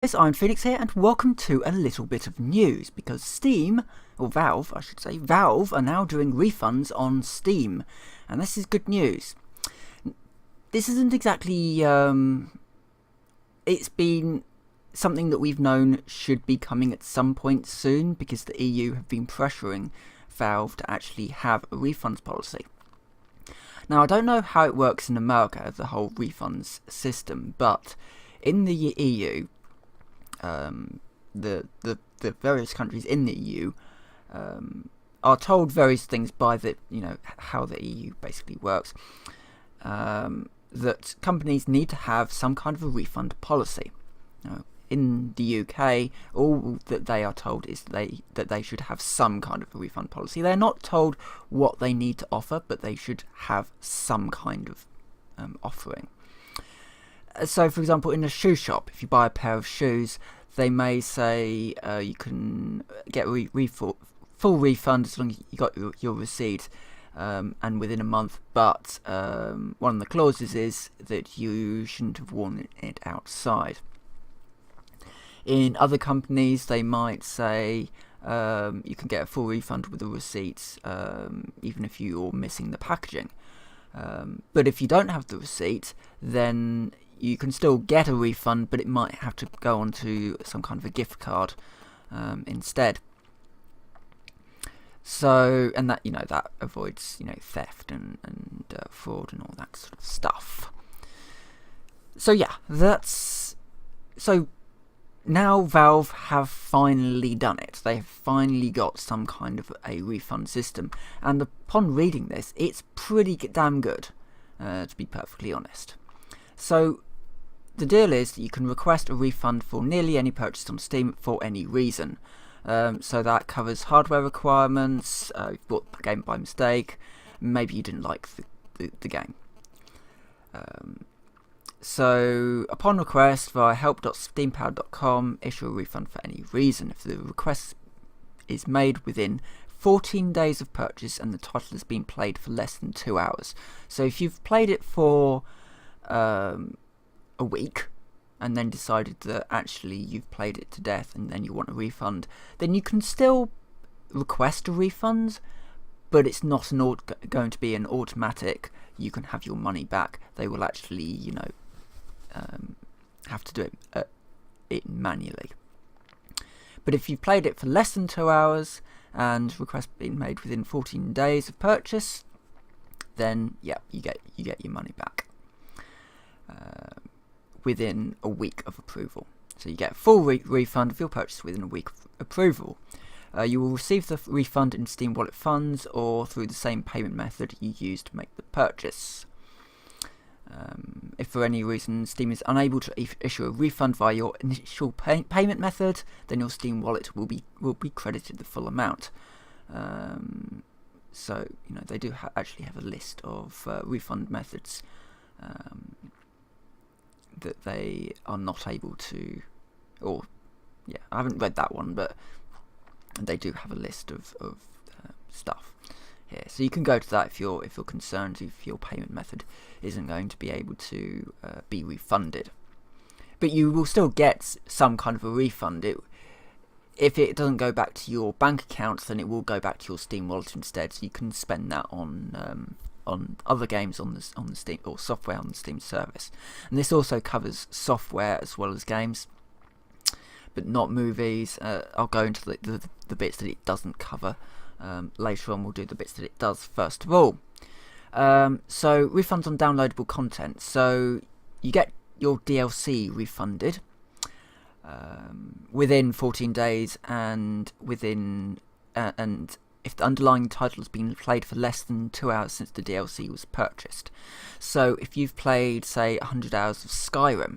Guys, I'm Phoenix here, and welcome to a little bit of news, because Steam, or Valve, I should say, Valve are now doing refunds on Steam, and this is good news. This isn't exactly, it's been something that we've known should be coming at some point soon, because the EU have been pressuring Valve to actually have a refunds policy. Now, I don't know how it works in America, the whole refunds system, but in the EU, the various countries in the EU are told various things by how the EU basically works, that companies need to have some kind of a refund policy. In the UK, all that they are told is that they should have some kind of a refund policy. They're not told what they need to offer, but they should have some kind of offering. So, for example, in a shoe shop, if you buy a pair of shoes, they may say you can get a full refund as long as you got your receipt and within a month. But one of the clauses is that you shouldn't have worn it outside. In other companies, they might say you can get a full refund with a receipt even if you're missing the packaging. But if you don't have the receipt, then you can still get a refund, but it might have to go onto some kind of a gift card instead. So, and that that avoids theft and fraud and all that sort of stuff. So yeah, so now Valve have finally done it. They have finally got some kind of a refund system, and upon reading this, it's pretty damn good, to be perfectly honest. So the deal is that you can request a refund for nearly any purchase on Steam for any reason. So that covers hardware requirements, you bought the game by mistake, maybe you didn't like the game. So upon request via help.steampowered.com, issue a refund for any reason. If the request is made within 14 days of purchase and the title has been played for less than 2 hours. So if you've played it for a week and then decided that actually you've played it to death and then you want a refund, then you can still request a refund, but it's not going to be an automatic you can have your money back. They will actually have to do it manually. But if you've played it for less than 2 hours and request been made within 14 days of purchase, then yeah, you get your money back within a week of approval. So you get a full refund of your purchase within a week of approval. You will receive the refund in Steam Wallet funds or through the same payment method you used to make the purchase. If for any reason Steam is unable to issue a refund via your initial payment method, then your Steam Wallet will be credited the full amount. So they do actually have a list of refund methods that they are not able to, or yeah, I haven't read that one, but they do have a list of stuff here, so you can go to that if you're concerned if your payment method isn't going to be able to be refunded. But you will still get some kind of a refund. If it doesn't go back to your bank account, then it will go back to your Steam Wallet instead, so you can spend that on other games on the Steam, or software on the Steam service. And this also covers software as well as games, but not movies. I'll go into the bits that it doesn't cover later on. We'll do the bits that it does first of all. So refunds on downloadable content. So you get your DLC refunded within 14 days, and and if the underlying title has been played for less than 2 hours since the DLC was purchased. So if you've played, say, 100 hours of Skyrim,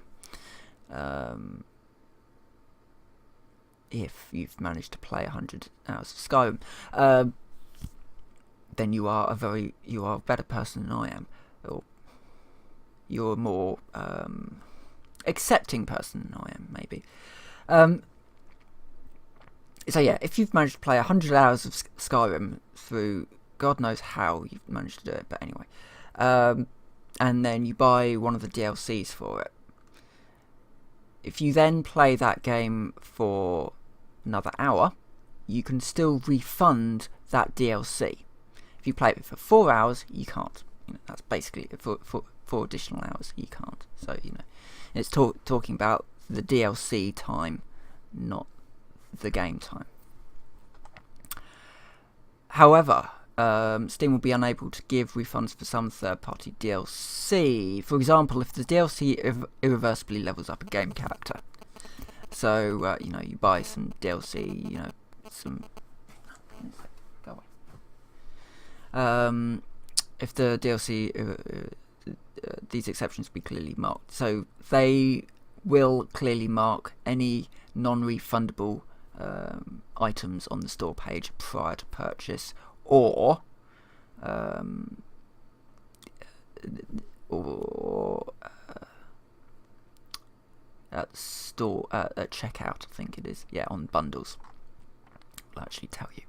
if you've managed to play 100 hours of Skyrim, then you are a better person than I am, or you're a more accepting person than I am, maybe. So yeah, if you've managed to play 100 hours of Skyrim through, God knows how you've managed to do it, but anyway, and then you buy one of the DLCs for it, if you then play that game for another hour, you can still refund that DLC. If you play it for 4 hours, you can't. That's basically for 4 additional hours, you can't. So it's talking about the DLC time, not the game time. However, Steam will be unable to give refunds for some third-party DLC. For example, if the DLC irreversibly levels up a game character. So, you buy some DLC, some... Go away. If the DLC... these exceptions will be clearly marked. So, they will clearly mark any non-refundable items on the store page prior to purchase, or at store at checkout, I think it is. Yeah, on bundles. I'll actually tell you.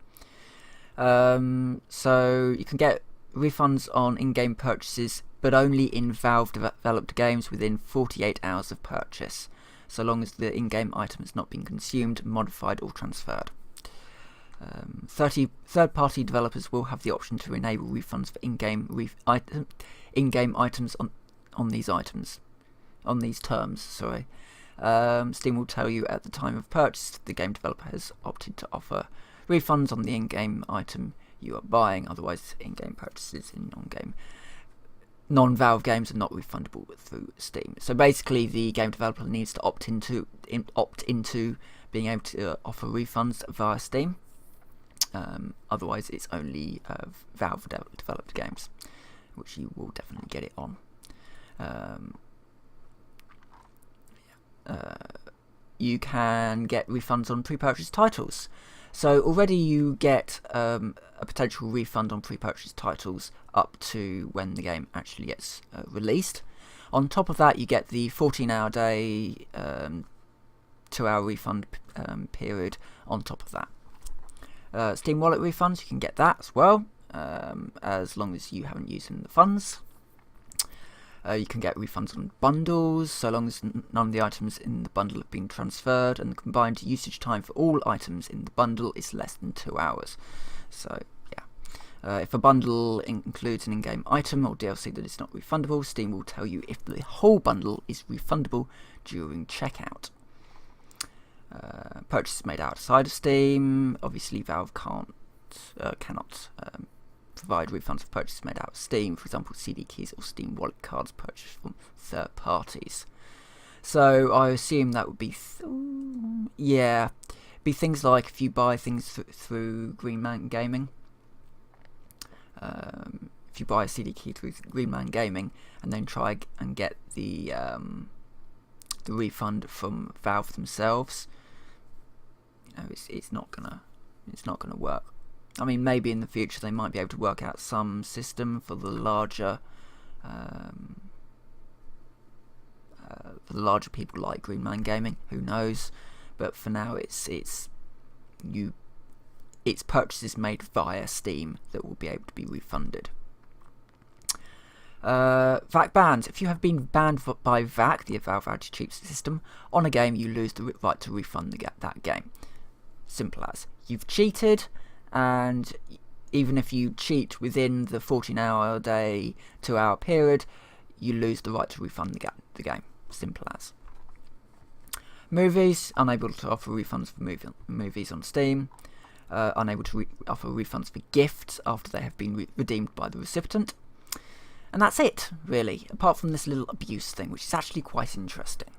So you can get refunds on in-game purchases, but only in Valve developed games within 48 hours of purchase, so long as the in-game item has not been consumed, modified or transferred. Third-party developers will have the option to enable refunds for in-game items on these terms. Sorry. Steam will tell you at the time of purchase if the game developer has opted to offer refunds on the in-game item you are buying. Otherwise, in-game purchases in non-Valve games are not refundable through Steam. So basically, the game developer needs to opt into being able to offer refunds via Steam. Otherwise, it's only Valve developed games, which you will definitely get it on. You can get refunds on pre-purchase titles. So already you get a potential refund on pre-purchase titles up to when the game actually gets released. On top of that, you get the 14-hour day, 2-hour refund period on top of that. Steam Wallet refunds, you can get that as well, as long as you haven't used the funds. You can get refunds on bundles, so long as none of the items in the bundle have been transferred, and the combined usage time for all items in the bundle is less than 2 hours. So, yeah. If a bundle includes an in-game item or DLC that is not refundable, Steam will tell you if the whole bundle is refundable during checkout. Purchases made outside of Steam, obviously Valve cannot provide refunds for purchases made out of Steam, for example CD keys or Steam Wallet cards purchased from third parties. So I assume that would be be things like if you buy things through Green Man Gaming. If you buy a CD key through Green Man Gaming and then try and get the refund from Valve themselves, it's not gonna work. I mean, maybe in the future they might be able to work out some system for the larger people like Green Man Gaming. Who knows? But for now, it's purchases made via Steam that will be able to be refunded. VAC bans. If you have been banned by VAC, the Valve Anti-Cheat system, on a game, you lose the right to refund that game. Simple as. You've cheated, and even if you cheat within the 14-hour day, 2-hour period, you lose the right to refund the game. Simple as. Movies, unable to offer refunds for movies on Steam. Unable to offer refunds for gifts after they have been redeemed by the recipient. And that's it, really, apart from this little abuse thing, which is actually quite interesting.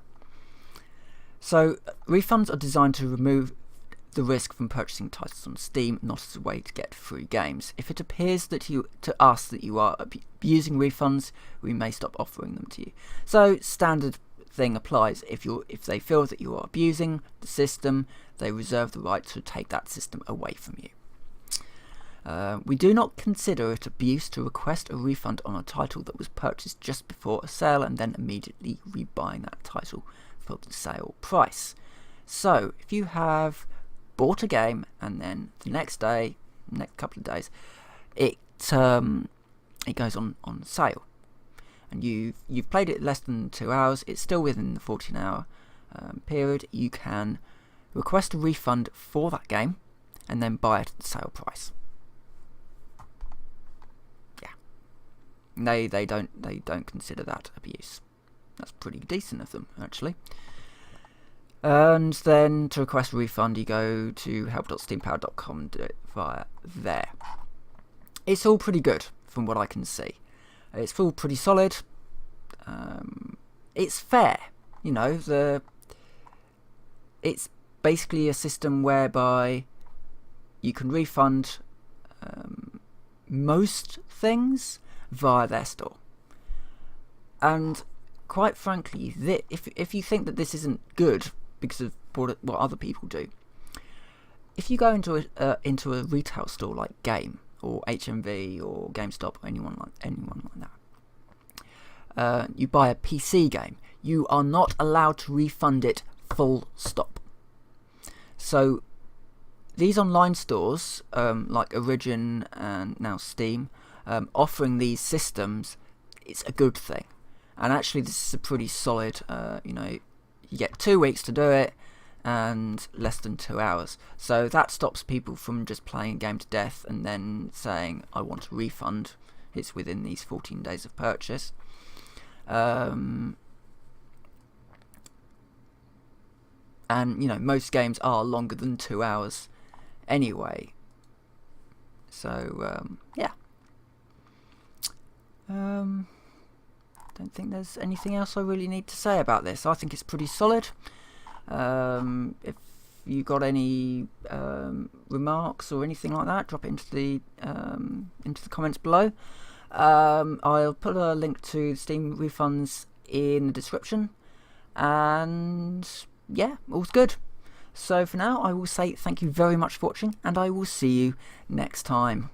So, refunds are designed to remove the risk from purchasing titles on Steam, not as a way to get free games. If it appears to us that you are abusing refunds, we may stop offering them to you. So, standard thing applies. If they feel that you are abusing the system, they reserve the right to take that system away from you. We do not consider it abuse to request a refund on a title that was purchased just before a sale and then immediately rebuying that title for the sale price. So, if you have bought a game and then the next couple of days, it goes on sale, and you've played it less than 2 hours, it's still within the 14-hour period, you can request a refund for that game and then buy it at the sale price. Yeah, they don't consider that abuse. That's pretty decent of them, actually. And then to request a refund, you go to help.steampower.com and do it via there. It's all pretty good from what I can see. It's all pretty solid. It's fair, you know. It's basically a system whereby you can refund most things via their store. And quite frankly, if you think that this isn't good because of what other people do, if you go into a retail store like Game or HMV or GameStop or anyone like that, you buy a PC game, you are not allowed to refund it full stop. So these online stores like Origin and now Steam offering these systems, it's a good thing. And actually this is a pretty solid, you get 2 weeks to do it and less than 2 hours. So that stops people from just playing a game to death and then saying, I want a refund. It's within these 14 days of purchase. And, most games are longer than 2 hours anyway. So, yeah. Don't think there's anything else I really need to say about this. I think it's pretty solid. If you got any remarks or anything like that, drop it into the comments below. I'll put a link to Steam refunds in the description, and yeah, all's good. So for now, I will say thank you very much for watching, and I will see you next time.